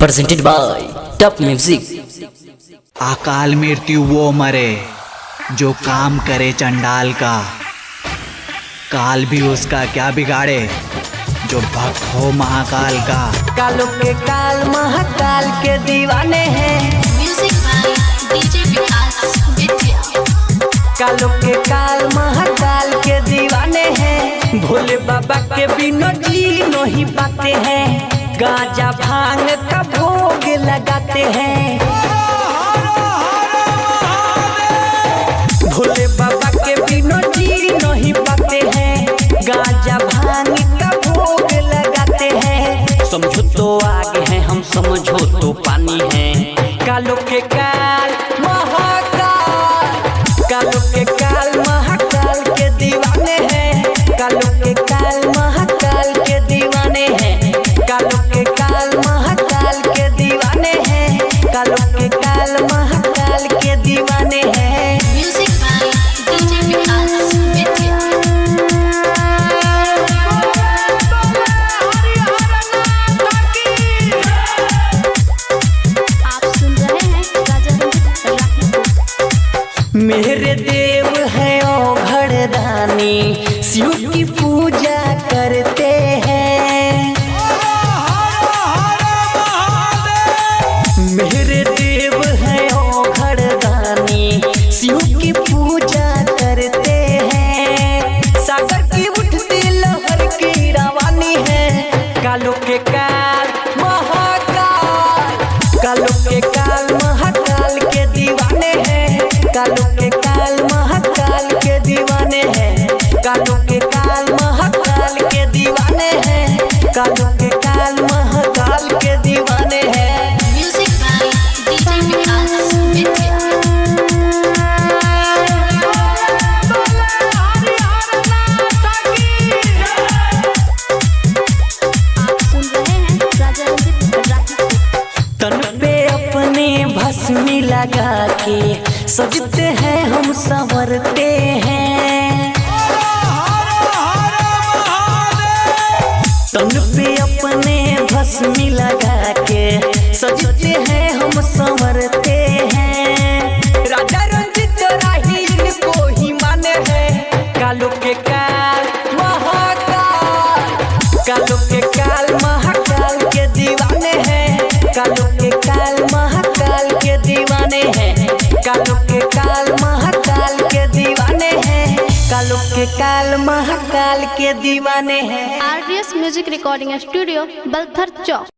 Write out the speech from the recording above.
presented by Top Music। अकाल मृत्यु वो मरे जो काम करे चंडाल का, काल भी उसका क्या बिगाड़े जो भक्त हो महाकाल का। कालों के काल महाकाल के दीवाने हैं। म्यूजिक बाय डीजे विकास विद्या। कालों के काल महाकाल के दीवाने हैं। भोले बाबा के बिना जी नहीं पाते हैं, गांजा भांग का भोग लगाते हैं। भोले बाबा के बिना जी नहीं पाते हैं, गांजा भांग का भोग लगाते हैं। समझो तो आगे हैं हम, समझो तो पानी है। कालों के काल महाकाल, कालों के काल महाकाल के दीवाने हैं। कालों के काल महाकाल के दीवाने हैं। कालों के काल महाकाल के दीवाने हैं। कालों के काल महाकाल के दीवाने हैं। म्यूजिक बाय डीजे विकास विद्या। आप सुन रहे हैं राजा रंजीत राठी को। मेरे देव है ओ घड़दानी, शिव की पूजा करते हैं। मेरे देव है ओ घड़दानी, शिव की पूजा करते हैं। सागर की उठती लहर की रवानी है। कालों के काल महाकाल, कालों के काल महाकाल के दीवाने हैं। कालों के काल महाकाल के दीवाने हैं। कालों के काल महाकाल के दीवाने हैं। कालों के काल महाकाल के दीवाने हैं। म्यूजिक बाय डीजे विकास विद्या। आप सुन रहे हैं राजा रंजीत राठी को। तन पे अपने भस्मी लगा के सजते हैं हम, संवरते हैं। तन पे अपने भस्मी लगा के सजते हैं हम, संवरते हैं। राजा रंजीत राही इनको ही माने हैं। कालों के काल महाकाल, कालों के काल महाकाल के दीवाने हैं। कालों के काल महाकाल के दीवाने हैं। कालों के काल महाकाल के दीवाने हैं। कालों के काल महाकाल के दीवाने हैं। RDS music recording studio Balthar चौक।